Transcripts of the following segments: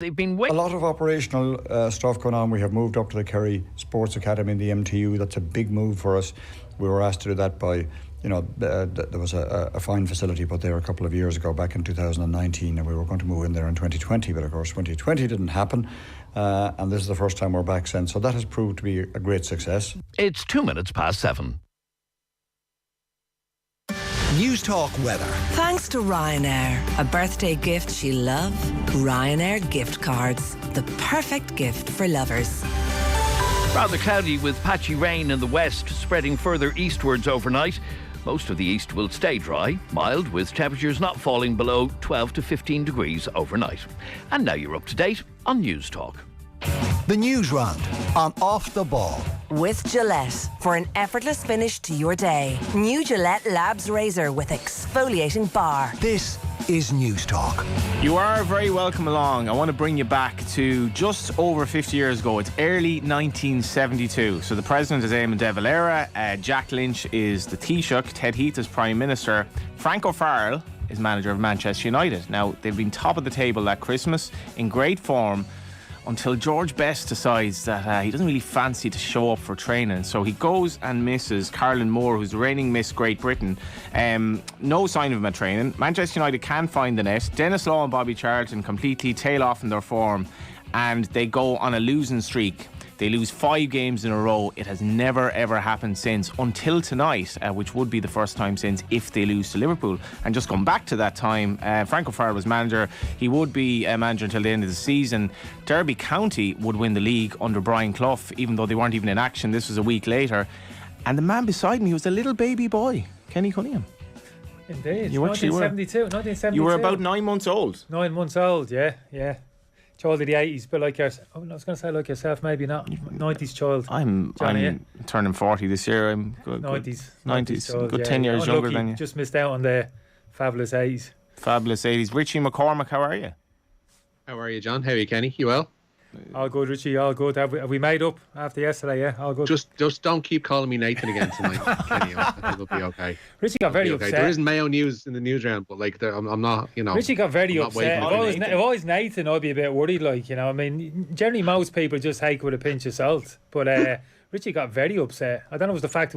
They've been a lot of operational stuff going on. We have moved up to the Kerry Sports Academy in the MTU. That's a big move for us. We were asked to do that by, there was a fine facility put there a couple of years ago, back in 2019, and we were going to move in there in 2020, but of course 2020 didn't happen, and this is the first time we're back since. So that has proved to be a great success. It's 7:02. News Talk weather. Thanks to Ryanair. A birthday gift she loved? Ryanair gift cards. The perfect gift for lovers. Rather cloudy with patchy rain in the west, spreading further eastwards overnight. Most of the east will stay dry, mild, with temperatures not falling below 12 to 15 degrees overnight. And now you're up to date on News Talk. The Newsround on Off the Ball. With Gillette, for an effortless finish to your day. New Gillette Labs Razor with exfoliating bar. This is News Talk. You are very welcome along. I want to bring you back to just over 50 years ago. It's early 1972. So the president is Eamon de Valera, Jack Lynch is the Taoiseach, Ted Heath is Prime Minister, Frank O'Farrell is manager of Manchester United. Now, they've been top of the table that Christmas, in great form, until George Best decides that he doesn't really fancy to show up for training. So he goes and misses Carolyn Moore, who's the reigning Miss Great Britain. No sign of him at training. Manchester United can find the net. Dennis Law and Bobby Charlton completely tail off in their form, and they go on a losing streak. They lose 5 games in a row. It has never ever happened since, until tonight, which would be the first time since if they lose to Liverpool. And just going back to that time, Frank O'Farrell was manager. He would be manager until the end of the season. Derby County would win the league under Brian Clough, even though they weren't even in action. This was a week later. And the man beside me was a little baby boy, Kenny Cunningham. Indeed. You actually 1972. You were about 9 months old. 9 months old, yeah. Child of the 80s, but like yourself. I was going to say like yourself, maybe not. 90s child. I'm turning 40 this year. I'm good. 90s child, good 10 years younger than you. Just missed out on the fabulous 80s. Fabulous 80s. Richie McCormack, how are you? How are you, John? How are you, Kenny? You well? All good, Richie, all good. Have we made up after yesterday? Yeah, all good. Just don't keep calling me Nathan again tonight, Kenny. I think it'll be okay. Richie got very upset. There isn't Mayo news in the news round, but like I'm not, Richie got very upset. If I was Nathan, I'd be a bit worried, like, I mean, generally most people just take it with a pinch of salt, but Richie got very upset. I don't know if it was the fact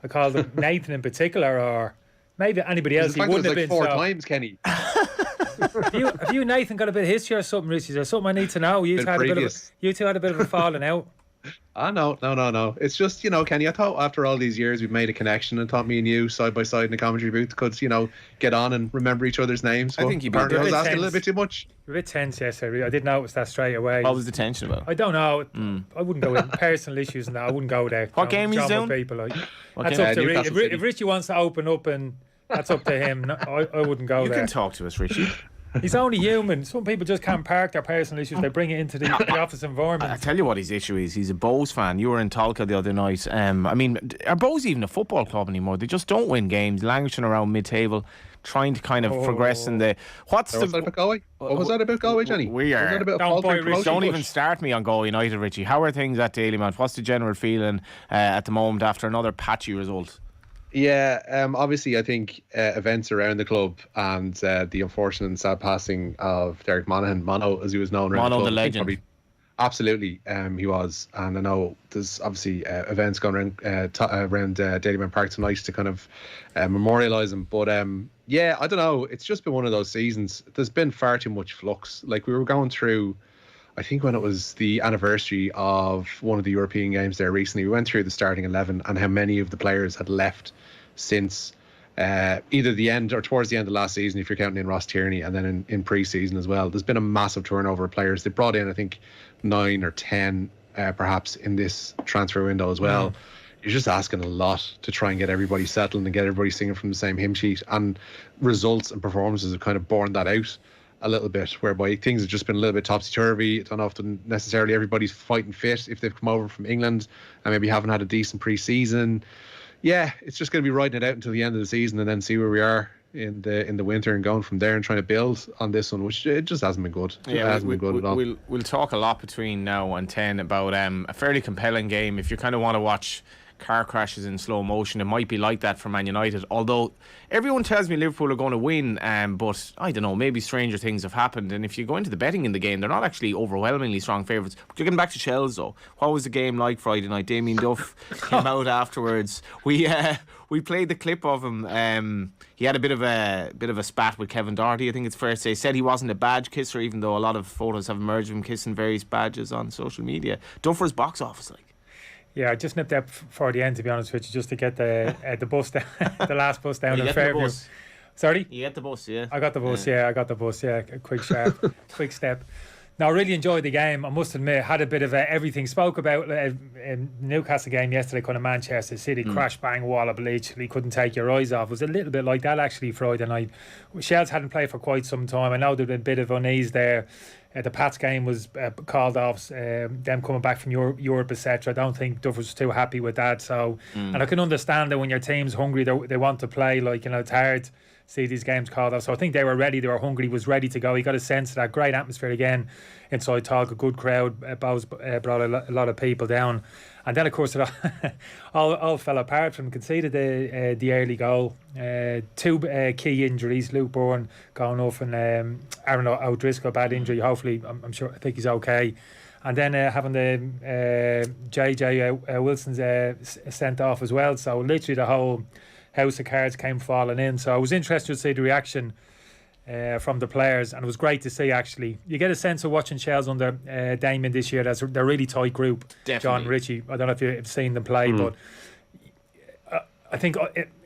I called him Nathan in particular, or maybe anybody else. He wouldn't have been 4 times, Kenny. Have you, Nathan, got a bit of history or something, Richie? Is there something I need to know? You two had a bit of a falling out. No. It's just, Kenny, I thought after all these years we've made a connection, and thought me and you side by side in the commentary booth could, get on and remember each other's names. I think I was asking a little bit too much. You're a bit tense yesterday. I did notice that straight away. What was the tension about? I don't know. I wouldn't go in personal issues and that. I wouldn't go there. What game are you doing? People, that's up to Richie. If Richie wants to open up, and that's up to him. I wouldn't go there. You can talk to us, Richie. He's only human. Some people just can't park their personal issues. They bring it into the office environment. I tell you what his issue is. He's a Bows fan. You were in Tolka the other night. I mean, are Bows even a football club anymore? They just don't win games, languishing around mid-table, trying to kind of progress in the... What was that about Galway? What was that about Galway, Johnny? We are... Don't even start me on Galway United, Richie. How are things at Dalymount? What's the general feeling at the moment after another patchy result? Yeah, obviously I think events around the club and the unfortunate and sad passing of Derek Monaghan, Mono as he was known around Mono the club. The legend. Absolutely, he was. And I know there's obviously events going around Dalymount Park tonight to kind of memorialise him. But yeah, I don't know. It's just been one of those seasons. There's been far too much flux. Like, we were going through, I think when it was the anniversary of one of the European games there recently, we went through the starting 11 and how many of the players had left since either the end or towards the end of last season, if you're counting in Ross Tierney, and then in pre-season as well. There's been a massive turnover of players. They brought in, I think, 9 or 10 perhaps in this transfer window as well. You're just asking a lot to try and get everybody settled and get everybody singing from the same hymn sheet, and results and performances have kind of borne that out a little bit, whereby things have just been a little bit topsy-turvy. I don't know if necessarily everybody's fighting fit if they've come over from England and maybe haven't had a decent pre-season. Yeah, it's just going to be riding it out until the end of the season and then see where we are in the winter and going from there and trying to build on this one, which it just hasn't been good. It hasn't been good at all. We'll talk a lot between now and 10 about a fairly compelling game. If you kind of want to watch car crashes in slow motion. It might be like that for Man United, although everyone tells me Liverpool are going to win, but I don't know, maybe stranger things have happened. And if you go into the betting in the game, they're not actually overwhelmingly strong favourites. But you're getting back to Chelsea though. What was the game like Friday night? Damien Duff came out afterwards. We played the clip of him. He had a bit of a spat with Kevin Doherty, I think it's fair to say. Said he wasn't a badge kisser, even though a lot of photos have emerged of him kissing various badges on social media. Duffer's box office, like. Yeah, I just nipped out for the end, to be honest with you, just to get the bus down, the last bus down in Fairview. Sorry? You get the bus, yeah. I got the bus, yeah. A quick step. Now, I really enjoyed the game. I must admit, had a bit of everything. Spoke about Newcastle game yesterday, kind of Manchester City, crash bang wall of literally couldn't take your eyes off. It was a little bit like that actually Friday night. Shells hadn't played for quite some time. I know there'd been a bit of unease there. The Pats game was called off, them coming back from Europe, etc. I don't think Duff was too happy with that. So, and I can understand that when your team's hungry, they want to play. Like, it's hard to see these games called off. So I think they were ready. They were hungry. He was ready to go. He got a sense of that great atmosphere again inside Talk. A good crowd. Bowes brought a lot of people down. And then, of course, it all fell apart from conceded the early goal. Two key injuries. Luke Bourne going off and Aaron O'Driscoll, bad injury. Hopefully, I'm sure, I think he's okay. And then having the JJ Wilson's sent off as well. So literally the whole house of cards came falling in. So I was interested to see the reaction from the players, and it was great to see. Actually, you get a sense of watching Shells under Damien this year. They're a really tight group. Definitely. John Ritchie, I don't know if you've seen them play, but I think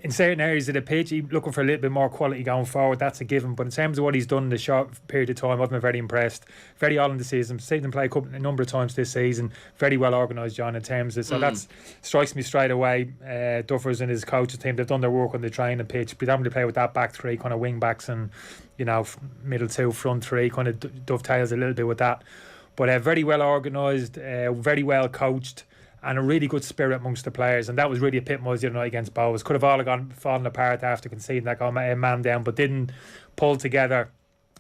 in certain areas of the pitch, he's looking for a little bit more quality going forward. That's a given. But in terms of what he's done in the short period of time, I've been very impressed. Very all in the season. Seen them play a number of times this season. Very well organised, John, in terms of. So that strikes me straight away. Duffers and his coaching team, they've done their work on the training pitch. Predominantly play with that back three, kind of wing backs and, middle two, front three, kind of dovetails a little bit with that. But very well organised, very well coached, and a really good spirit amongst the players. And that was really epitomised the other night against Bowes. Could have all fallen apart after conceding that goal, man down, but didn't pull together.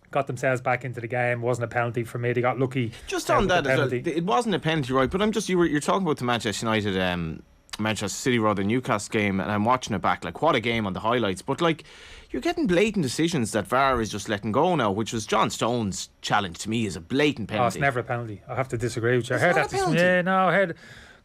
Got themselves back into the game. Wasn't a penalty for me. They got lucky. Just on that as well, it wasn't a penalty, right? But you're talking about the Manchester United, Manchester City rather Newcastle game, and I'm watching it back. Like, what a game on the highlights. But like, you're getting blatant decisions that VAR is just letting go now, which was John Stone's challenge to me is a blatant penalty. Oh, it's never a penalty. I have to disagree with you. I heard that. I heard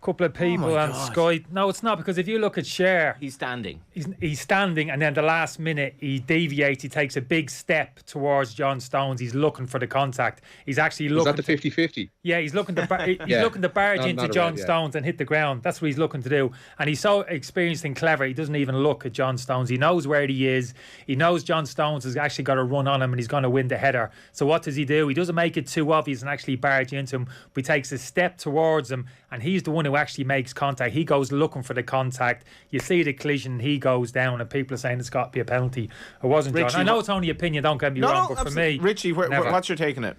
couple of people on Sky. No, it's not, because if you look at Cher, he's standing. He's standing, and then the last minute he deviates. He takes a big step towards John Stones. He's looking for the contact. He's actually looking. Was that the 50-50? Yeah, he's looking to looking to barge into John Stones and hit the ground. That's what he's looking to do. And he's so experienced and clever. He doesn't even look at John Stones. He knows where he is. He knows John Stones has actually got a run on him, and he's going to win the header. So what does he do? He doesn't make it too obvious and actually barge into him. But he takes a step towards him, and he's the one who actually makes contact. He goes looking for the contact. You see the collision, he goes down, and people are saying it's got to be a penalty. It wasn't, John. I know it's only opinion, don't get me wrong, but for me, Richie, what's your take on it?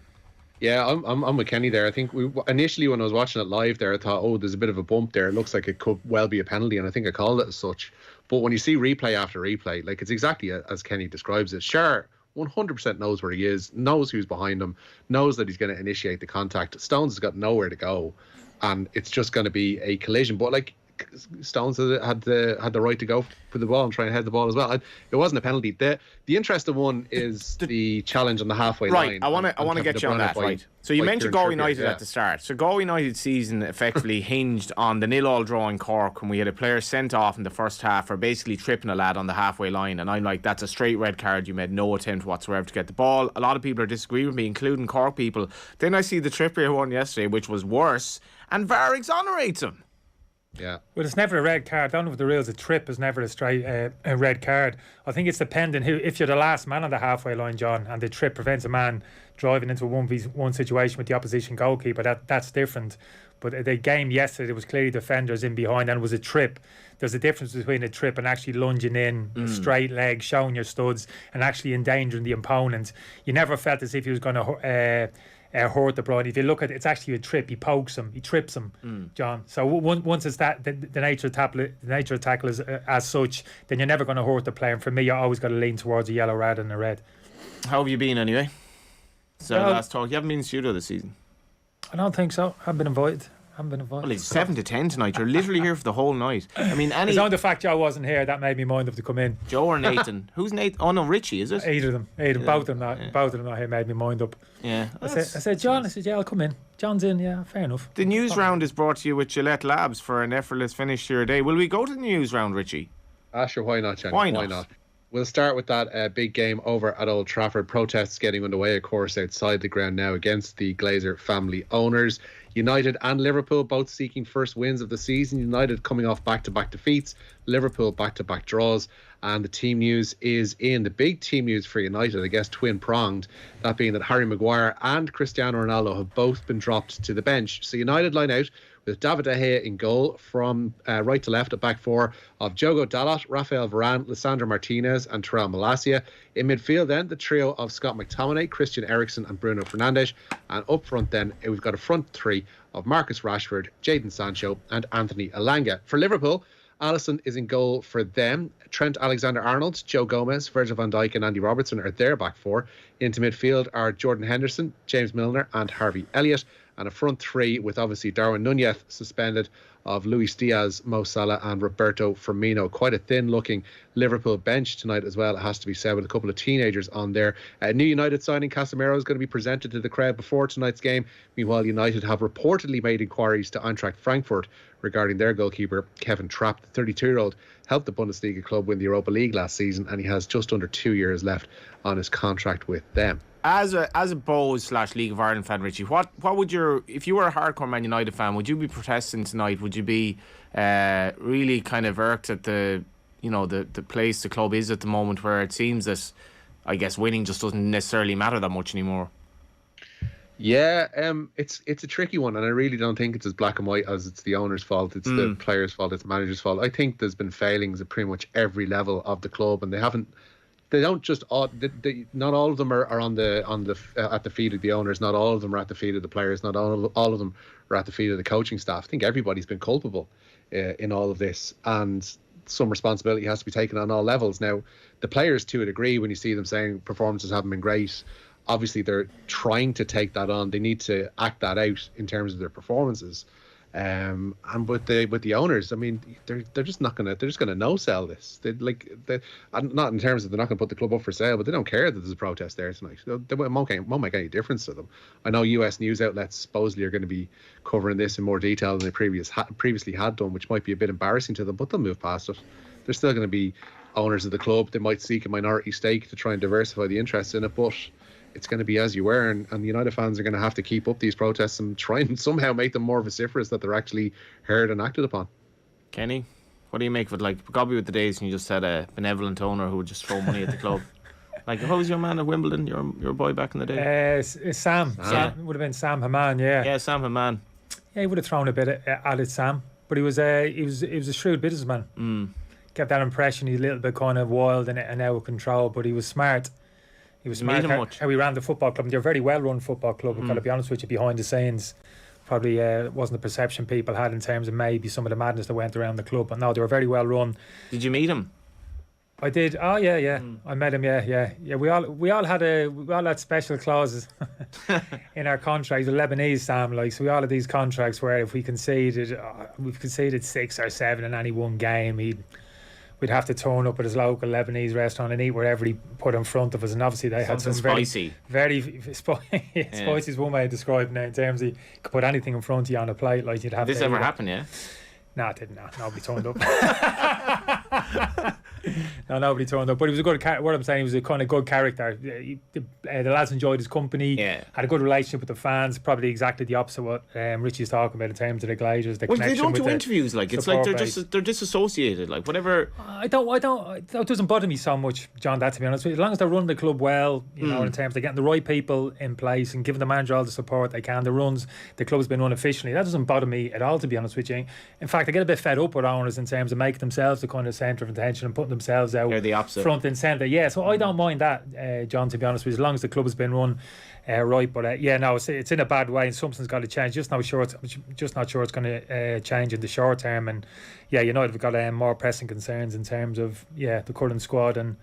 Yeah, I'm with Kenny there. I think initially when I was watching it live there, I thought, there's a bit of a bump there. It looks like it could well be a penalty, and I think I called it as such. But when you see replay after replay, like, it's exactly as Kenny describes it. Sure, 100% knows where he is, knows who's behind him, knows that he's going to initiate the contact. Stones has got nowhere to go, and it's just going to be a collision. But like, Stones had the right to go for the ball and try and head the ball as well. It wasn't a penalty. The interesting one is the challenge on the halfway line. Right, I want to get you on that. Right. So you mentioned Galway United at the start. So Galway United season effectively hinged on the 0-0 draw in Cork when we had a player sent off in the first half for basically tripping a lad on the halfway line, and I'm like, that's a straight red card. You made no attempt whatsoever to get the ball. A lot of people are disagreeing with me, including Cork people. Then I see the Trippier one yesterday, which was worse, and VAR exonerates him. Yeah. Well, it's never a red card. I don't know if the rules. A trip is never a straight a red card. I think it's dependent who. If you're the last man on the halfway line, John, and the trip prevents a man driving into a 1v1 situation with the opposition goalkeeper, that's different. But the game yesterday, there was clearly defenders in behind, and it was a trip. There's a difference between a trip and actually lunging in, straight leg, showing your studs, and actually endangering the opponent. You never felt as if he was going to hurt the Brian. If you look at it, it's actually a trip. He pokes him, he trips him, John. So once it's that the nature of tackle is as such, then you're never going to hurt the player. And for me, you always got to lean towards a yellow rather than a red. How have you been anyway? So last talk, you haven't been in studio this season. I don't think so. I haven't been invited. haven't been invited. Well, it's 7 to 10 tonight. You're literally here for the whole night. I mean, It's on the fact Joe wasn't here that made me mind of to come in. Joe or Nathan? Who's Nathan? Oh no, Richie, is it? Either of them. Both of them not here made me mind up. Yeah. I said, John, yeah, I'll come in. John's in, yeah, fair enough. The news round is brought to you with Gillette Labs for an effortless finish to your day. Will we go to the news round, Richie? Sure, why not, Jenny? Why not? We'll start with that big game over at Old Trafford. Protests getting underway, of course, outside the ground now against the Glazer family owners. United and Liverpool both seeking first wins of the season. United coming off back-to-back defeats. Liverpool back-to-back draws. And the team news is in. The big team news for United, I guess, twin-pronged. That being that Harry Maguire and Cristiano Ronaldo have both been dropped to the bench. So United line out with David De Gea in goal from right to left at back four of Diogo Dalot, Rafael Varane, Lisandro Martinez and Terrell Malacia. In midfield then, the trio of Scott McTominay, Christian Eriksen and Bruno Fernandes. And up front then, we've got a front three of Marcus Rashford, Jadon Sancho and Anthony Elanga. For Liverpool, Alisson is in goal for them. Trent Alexander-Arnold, Joe Gomez, Virgil van Dijk and Andy Robertson are their back four. Into midfield are Jordan Henderson, James Milner and Harvey Elliott. And a front three with obviously Darwin Núñez suspended, of Luis Diaz, Mo Salah and Roberto Firmino. Quite a thin-looking Liverpool bench tonight as well, it has to be said, with a couple of teenagers on there. New United signing Casemiro is going to be presented to the crowd before tonight's game. Meanwhile, United have reportedly made inquiries to Eintracht Frankfurt regarding their goalkeeper, Kevin Trapp. The 32-year-old helped the Bundesliga club win the Europa League last season, and he has just under 2 years left on his contract with them. As a Bowes / League of Ireland fan, Richie, what would if you were a hardcore Man United fan, would you be protesting tonight? Would you be really kind of irked at the place the club is at the moment, where it seems that, I guess, winning just doesn't necessarily matter that much anymore? Yeah, it's a tricky one, and I really don't think it's as black and white as it's the owner's fault, it's the players' fault, it's the manager's fault. I think there's been failings at pretty much every level of the club, and they don't just not all of them are at the feet of the owners. Not all of them are at the feet of the players. Not all of them are at the feet of the coaching staff. I think everybody's been culpable in all of this, and some responsibility has to be taken on all levels. Now, the players, to a degree, when you see them saying performances haven't been great, obviously they're trying to take that on. They need to act that out in terms of their performances. And with the owners, I mean, they're just gonna no sell this. Not in terms of they're not gonna put the club up for sale, but they don't care that there's a protest there tonight. It won't make any difference to them. I know US news outlets supposedly are going to be covering this in more detail than they previously had done, which might be a bit embarrassing to them, but they'll move past it. They're still going to be owners of the club. They might seek a minority stake to try and diversify the interest in it, but it's going to be as you were, and the United fans are going to have to keep up these protests and try and somehow make them more vociferous, that they're actually heard and acted upon. Kenny, what do you make of it? Gobby with the days when you just said a benevolent owner who would just throw money at the club. How was your man at Wimbledon, your boy back in the day? Sam. Sam would have been Sam Haman, yeah. Yeah, Sam Haman. Yeah, he would have thrown a bit at it, Sam. But he was a shrewd businessman. Kept that impression. He's a little bit kind of wild and out of control, but he was smart. He was smart how he ran the football club. And they're a very well-run football club, I've got to be honest with you, behind the scenes. Probably wasn't the perception people had in terms of maybe some of the madness that went around the club. But no, they were very well-run. Did you meet him? I did. Oh, yeah. I met him, yeah. We all had special clauses in our contracts. The Lebanese, Sam, so we all had these contracts where if we've conceded 6 or 7 in any one game, we'd have to turn up at his local Lebanese restaurant and eat wherever he put in front of us. And obviously they had some spicy. Very spicy is one way of describing it, in terms of you could put anything in front of you on a plate. Like you'd have. Did this ever happen? Yeah. No, it didn't. No, nobody turned up. No, nobody turned up. But he was a good. What I'm saying, he was a kind of good character. The lads enjoyed his company. Yeah. Had a good relationship with the fans. Probably exactly the opposite of what Richie's talking about in terms of the Glazers. The they don't do interviews. It's like they're disassociated. Like whatever. I don't. It doesn't bother me so much, John. That, to be honest with you, as long as they're running the club well, you know, in terms of getting the right people in place and giving the manager all the support they can. The club's been run efficiently. That doesn't bother me at all, to be honest with you. In fact, I get a bit fed up with owners in terms of making themselves the kind of centre of attention and putting themselves out front and centre. Yeah, so I don't mind that, John, to be honest with you, as long as the club has been run right. But it's in a bad way, and something's got to change. Just not sure it's going to change in the short term. And United have got more pressing concerns in terms of the current squad and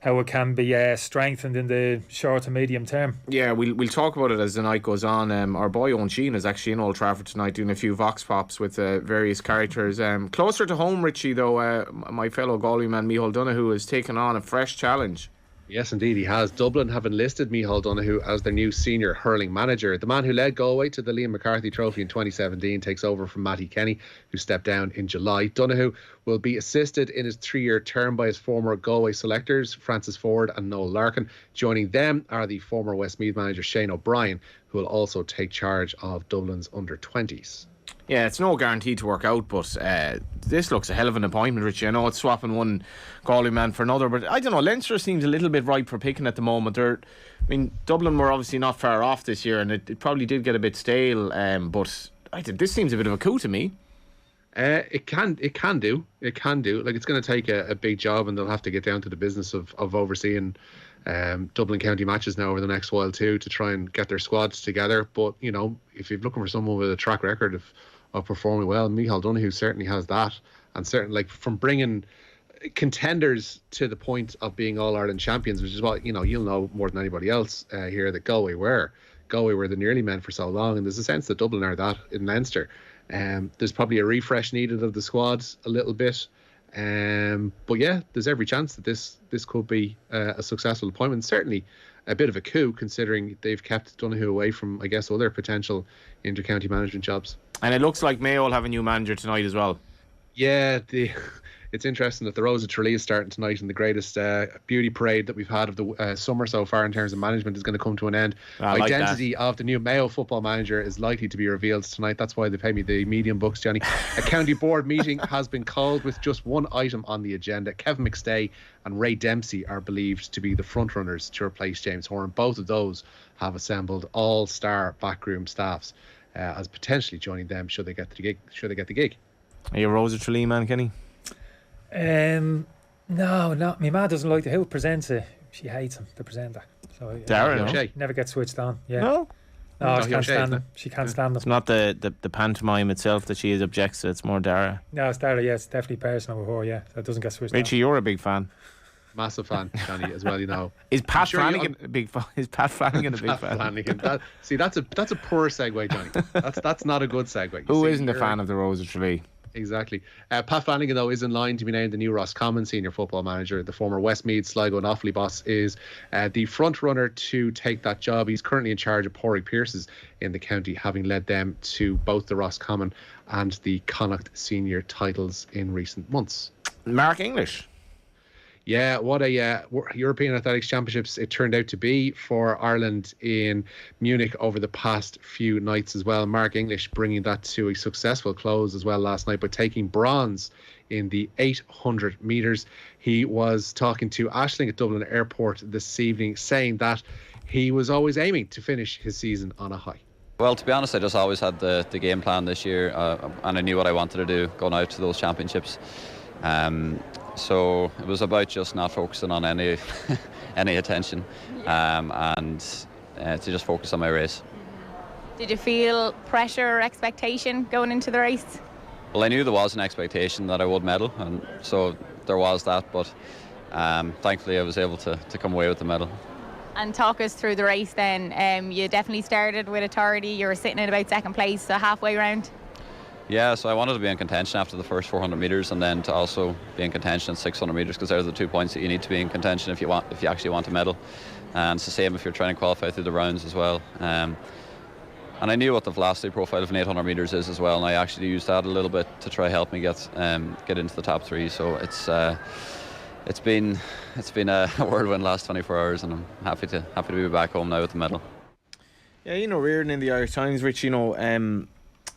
how it can be strengthened in the short to medium term. Yeah, we'll talk about it as the night goes on. Our boy Owen Sheehan is actually in Old Trafford tonight doing a few vox pops with various characters. Closer to home, Richie, though, my fellow Galway man Micheál Donoghue has taken on a fresh challenge. Yes, indeed, he has. Dublin have enlisted Micheál Donoghue as their new senior hurling manager. The man who led Galway to the Liam McCarthy Trophy in 2017 takes over from Matty Kenny, who stepped down in July. Donoghue will be assisted in his 3-year term by his former Galway selectors, Francis Ford and Noel Larkin. Joining them are the former Westmeath manager Shane O'Brien, who will also take charge of Dublin's under-20s. Yeah, it's no guarantee to work out, but this looks a hell of an appointment, Richie. I know it's swapping one Galway man for another, but I don't know, Leinster seems a little bit ripe for picking at the moment. Dublin were obviously not far off this year, and it probably did get a bit stale, but this seems a bit of a coup to me. It can do. Like, it's going to take a big job, and they'll have to get down to the business of overseeing Dublin County matches now over the next while too, to try and get their squads together. But if you're looking for someone with a track record of performing well, Micheál Donoghue certainly has that, and certainly, like, from bringing contenders to the point of being All-Ireland champions, which is what you'll know more than anybody else here, that Galway were the nearly men for so long, and there's a sense that Dublin are that in Leinster. There's probably a refresh needed of the squads a little bit. But yeah, there's every chance that this could be a successful appointment. Certainly a bit of a coup, considering they've kept Donoghue away from, I guess, other potential inter-county management jobs. And it looks like Mayo will have a new manager tonight as well. Yeah, it's interesting that the Rose of Tralee is starting tonight, and the greatest beauty parade that we've had of the summer so far in terms of management is going to come to an end. Identity of the new Mayo football manager is likely to be revealed tonight. That's why they pay me the medium bucks, Johnny. A county board meeting has been called with just one item on the agenda. Kevin McStay and Ray Dempsey are believed to be the front runners to replace James Horan. Both of those have assembled all-star backroom staffs as potentially joining them should they get the gig. Are you a Rose of Tralee man, Kenny? No, my ma doesn't like who presents it. She hates him, the presenter. So Darren, never gets switched on. Yeah. No, she can't stand him. She can't stand him. It's not the pantomime itself that she objects to. It's more Dara. No, it's Dara. Yeah, it's definitely personal with her. Yeah, that doesn't get switched on. Richie, you're a big fan. Massive fan, Johnny, as well. Is Pat Flanagan a big fan? Is Pat Flanagan a big fan? Flanagan. That's a poor segue, Johnny. That's not a good segue. Who isn't a fan of the Rose of Tralee? Exactly. Pat Flanagan, though, is in line to be named the new Roscommon senior football manager. The former Westmeath, Sligo and Offaly boss is the front runner to take that job. He's currently in charge of Porrick Pierces in the county, having led them to both the Roscommon and the Connacht senior titles in recent months. Mark English. Yeah, what a European Athletics Championships it turned out to be for Ireland in Munich over the past few nights as well. Mark English bringing that to a successful close as well last night by taking bronze in the 800 metres. He was talking to Aisling at Dublin Airport this evening, saying that he was always aiming to finish his season on a high. Well, to be honest, I just always had the game plan this year, and I knew what I wanted to do going out to those championships. So it was about just not focusing on any attention, and to just focus on my race. Did you feel pressure or expectation going into the race? Well, I knew there was an expectation that I would medal, and so there was that, but thankfully I was able to come away with the medal. And talk us through the race then. You definitely started with authority. You were sitting at about second place, so halfway round. Yeah, so I wanted to be in contention after the first 400 metres, and then to also be in contention at 600 metres, because they're the 2 points that you need to be in contention if you actually want to medal. And it's the same if you're trying to qualify through the rounds as well. And I knew what the velocity profile of an 800 metres is as well, and I actually used that a little bit to try help me get into the top three. So it's been a whirlwind last 24 hours, and I'm happy to be back home now with the medal. Yeah, reading in the Irish Times, Rich,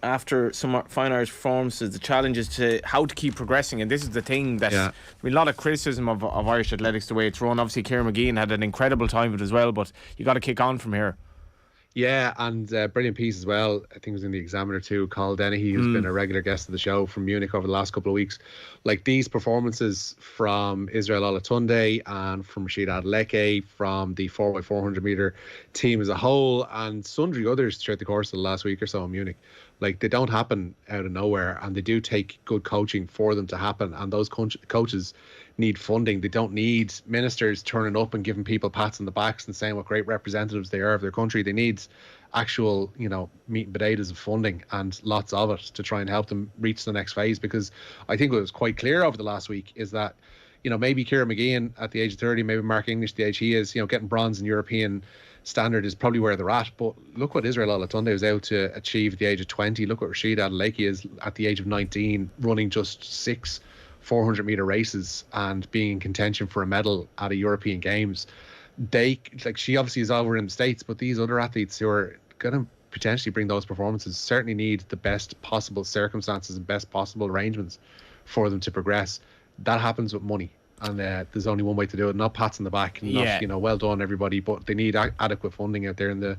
after some fine Irish performances, the challenge is to how to keep progressing, and this is the thing that a lot of criticism of Irish athletics the way it's run. Obviously Kieran McGeehan had an incredible time with it as well, but you got to kick on from here. Yeah, and brilliant piece as well. I think it was in the Examiner too. Carl Dennehy, who's been a regular guest of the show from Munich over the last couple of weeks. Like, these performances from Israel Olatunde and from Rashid Adeleke, from the 4x400 metre team as a whole, and sundry others throughout the course of the last week or so in Munich. Like, they don't happen out of nowhere, and they do take good coaching for them to happen. And those coaches need funding. They don't need ministers turning up and giving people pats on the backs and saying what great representatives they are of their country. They need actual, meat and potatoes of funding, and lots of it, to try and help them reach the next phase. Because I think what was quite clear over the last week is that, maybe Kieran McGeehan at the age of 30, maybe Mark English the age he is, getting bronze in European standard is probably where they're at. But look what Israel Olatunde was able to achieve at the age of 20. Look what Rashid Adeleke is at the age of 19, running just 6 400-meter races and being in contention for a medal at a European Games. She obviously is over in the States, but these other athletes who are going to potentially bring those performances certainly need the best possible circumstances and best possible arrangements for them to progress. That happens with money, and there's only one way to do it. Not pats on the back, not well done everybody, but they need adequate funding out there in the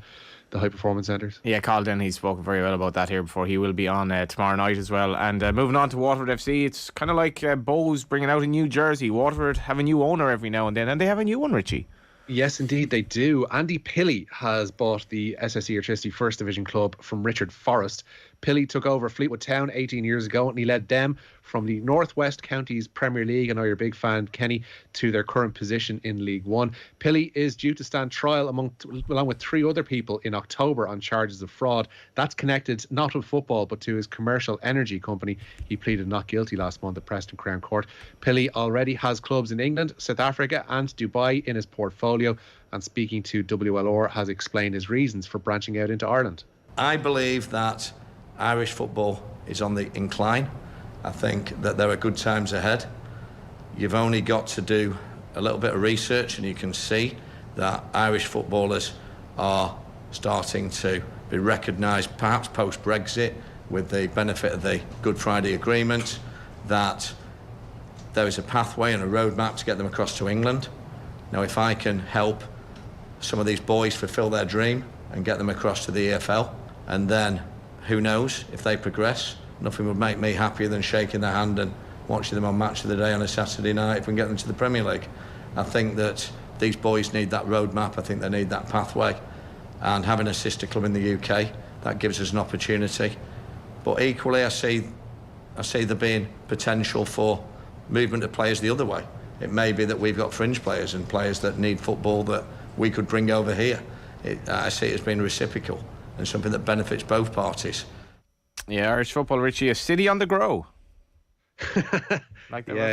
high performance centres. Yeah, Carl Denny, he spoke very well about that here before. He will be on tomorrow night as well. And moving on to Waterford FC, it's kind of like Bose bringing out a new jersey. Waterford have a new owner every now and then, and they have a new one, Richie. Yes, indeed, they do. Andy Pilley has bought the SSE Electricity First Division club from Richard Forrest. Pilley took over Fleetwood Town 18 years ago, and he led them from the Northwest Counties Premier League, I know you're a big fan, Kenny, to their current position in League One. Pilley is due to stand trial along with 3 other people in October on charges of fraud. That's connected not with football but to his commercial energy company. He pleaded not guilty last month at Preston Crown Court. Pilley already has clubs in England, South Africa and Dubai in his portfolio, and speaking to WLR has explained his reasons for branching out into Ireland. I believe that Irish football is on the incline. I think that there are good times ahead. You've only got to do a little bit of research and you can see that Irish footballers are starting to be recognised, perhaps post-Brexit, with the benefit of the Good Friday Agreement, that there is a pathway and a roadmap to get them across to England. Now, if I can help some of these boys fulfil their dream and get them across to the EFL, and then who knows, if they progress, nothing would make me happier than shaking their hand and watching them on Match of the Day on a Saturday night if we can get them to the Premier League. I think that these boys need that roadmap. I think they need that pathway. And having a sister club in the UK, that gives us an opportunity. But equally, I see there being potential for movement of players the other way. It may be that we've got fringe players and players that need football that we could bring over here. I see it as being reciprocal and something that benefits both parties. Yeah, Irish football, Richie, a city on the grow.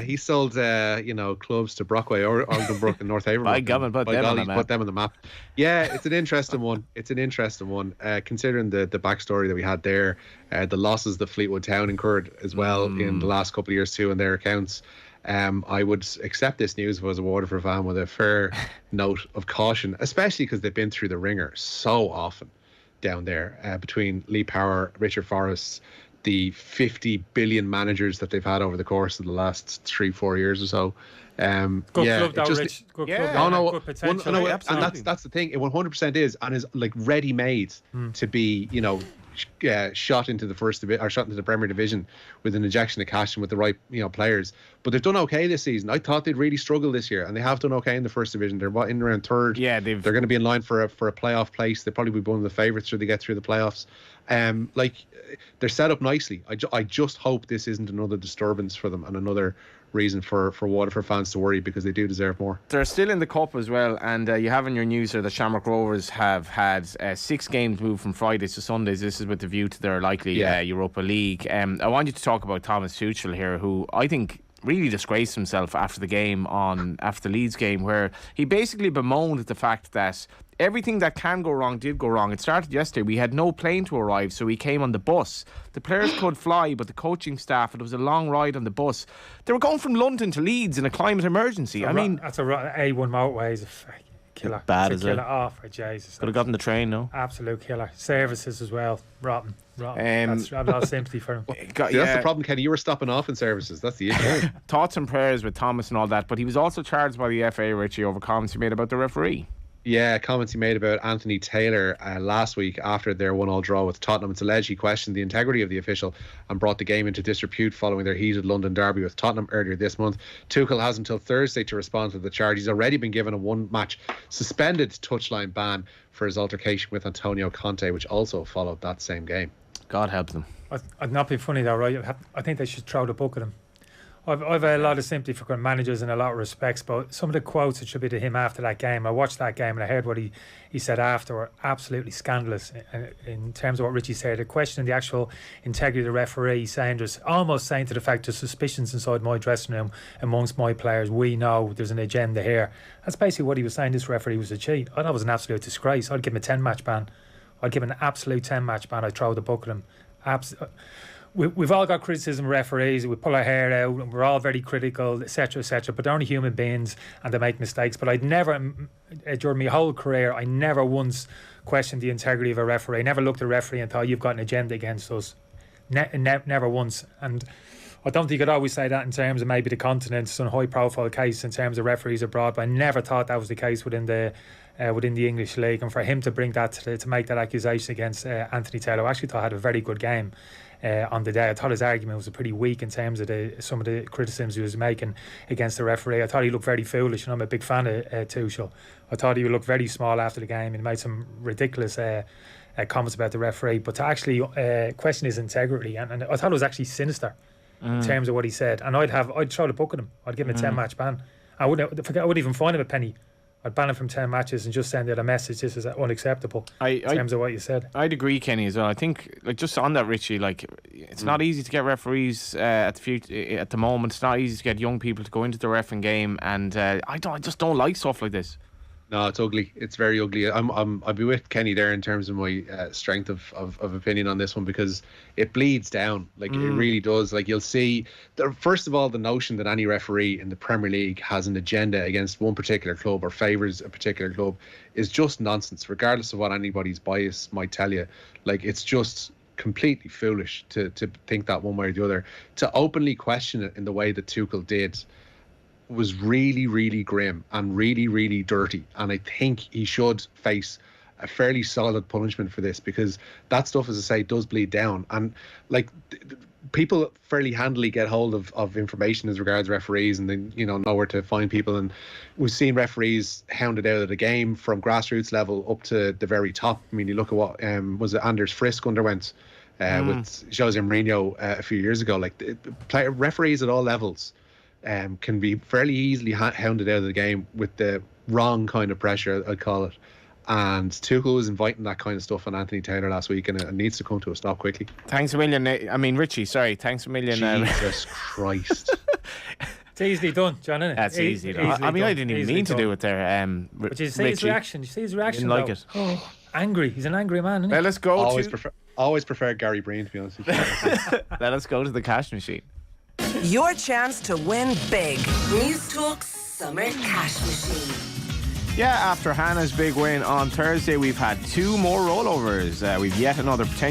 He sold clubs to Brockway or Ogdenbrook and North Haverford. By God, put them on the map. Yeah, it's an interesting one. Considering the backstory that we had there, the losses that Fleetwood Town incurred as well in the last couple of years too in their accounts. I would accept this news if I was a Waterford fan with a fair note of caution, especially because they've been through the ringer so often down there between Lee Power, Richard Forrest, the 50 billion managers that they've had over the course of the last 3-4 years or so. Good club, though, Rich. Good club. Good potential. And that's the thing. It 100% is, and is like ready made to be, shot into the first division or shot into the Premier Division with an injection of cash and with the right players. But they've done okay this season. I thought they'd really struggle this year, and they have done okay in the first division. They're in around third. Yeah, they're going to be in line for a playoff place. They'll probably be one of the favourites should they get through the playoffs. They're set up nicely. I just hope this isn't another disturbance for them and another reason for Waterford fans to worry, because they do deserve more. They're still in the Cup as well, and you have in your news here that Shamrock Rovers have had 6 games moved from Fridays to Sundays. This is with the view to their likely Europa League. I want you to talk about Thomas Tuchel here, who I think really disgraced himself after the Leeds game, where he basically bemoaned the fact that everything that can go wrong did go wrong. It started yesterday. We had no plane to arrive, so we came on the bus. The players could fly, but the coaching staff, it was a long ride on the bus. They were going from London to Leeds in a climate emergency. That's a A1 motorway is a killer. Bad, it's a killer. Oh, for Jesus. Could have gotten the train, no? Absolute killer. Services as well. Rotten. I've a lot of sympathy for him. That's the problem, Kenny. You were stopping off in services. That's the issue. Thoughts and prayers with Thomas and all that, but he was also charged by the FA, Richie, over comments he made about the referee. Yeah, comments he made about Anthony Taylor last week after their 1-1 draw with Tottenham. It's alleged he questioned the integrity of the official and brought the game into disrepute following their heated London derby with Tottenham earlier this month. Tuchel has until Thursday to respond to the charge. He's already been given a 1-match suspended touchline ban for his altercation with Antonio Conte, which also followed that same game. God help them. I'd not be funny though, right? I think they should throw the book at him. I've a lot of sympathy for managers in a lot of respects, but some of the quotes attributed to him after that game, I watched that game and I heard what he said after, were absolutely scandalous in terms of what Richie said. Questioning the actual integrity of the referee, almost saying to the fact there's suspicions inside my dressing room amongst my players. We know there's an agenda here. That's basically what he was saying. This referee was a cheat. I thought it was an absolute disgrace. I'd give him a 10-match ban. I'd give him an absolute 10-match ban. I'd throw the book at him. We've all got criticism of referees. We pull our hair out and we're all very critical, etc., etc. But they're only human beings and they make mistakes. But I'd never, during my whole career, I never once questioned the integrity of a referee. I never looked at a referee and thought, you've got an agenda against us. Never once. And I don't think you could always say that in terms of maybe the continent, some high-profile case in terms of referees abroad. But I never thought that was the case within the English league. And for him to bring that to make that accusation against Anthony Taylor, I actually thought had a very good game. On the day, I thought his argument was pretty weak in terms of some of the criticisms he was making against the referee. I thought he looked very foolish, and I'm a big fan of Tuchel. I thought he looked very small after the game and made some ridiculous comments about the referee. But to actually question his integrity, and I thought it was actually sinister in terms of what he said. And I'd throw the book at him. I'd give him a 10-match ban. I wouldn't even fine him a penny. I'd ban him from 10 matches and just send out a message. This is unacceptable in terms of what you said. I'd agree, Kenny, as well. I think, just on that, Richie, it's not easy to get referees at the moment. It's not easy to get young people to go into the reffing game, and I just don't like stuff like this. No, it's ugly. It's very ugly. I'll be with Kenny there in terms of my strength of opinion on this one, because it bleeds down. It really does. You'll see, first of all, the notion that any referee in the Premier League has an agenda against one particular club or favours a particular club is just nonsense, regardless of what anybody's bias might tell you. It's just completely foolish to think that one way or the other. To openly question it in the way that Tuchel did was really, really grim and really, really dirty, and I think he should face a fairly solid punishment for this, because that stuff, as I say, does bleed down. And people fairly handily get hold of information as regards referees, and then know where to find people. And we've seen referees hounded out of the game from grassroots level up to the very top. I mean, you look at what was it Anders Frisk underwent with Jose Mourinho a few years ago. Referees at all levels can be fairly easily hounded out of the game with the wrong kind of pressure, I'd call it. And Tuchel was inviting that kind of stuff on Anthony Taylor last week, and it needs to come to a stop quickly. Thanks a million. Richie, sorry. Thanks a million. Jesus Christ. It's easily done, John, isn't it? That's easy done. I didn't even mean to do it there. But you see his reaction. Didn't like it. Oh, angry. He's an angry man, isn't he? Well, let's go. Always prefer Gary Breen, to be honest with you. Let us go to the cash machine. Your chance to win big. News Talk's Summer Cash Machine. Yeah, after Hannah's big win on Thursday, we've had two more rollovers. We've yet another potential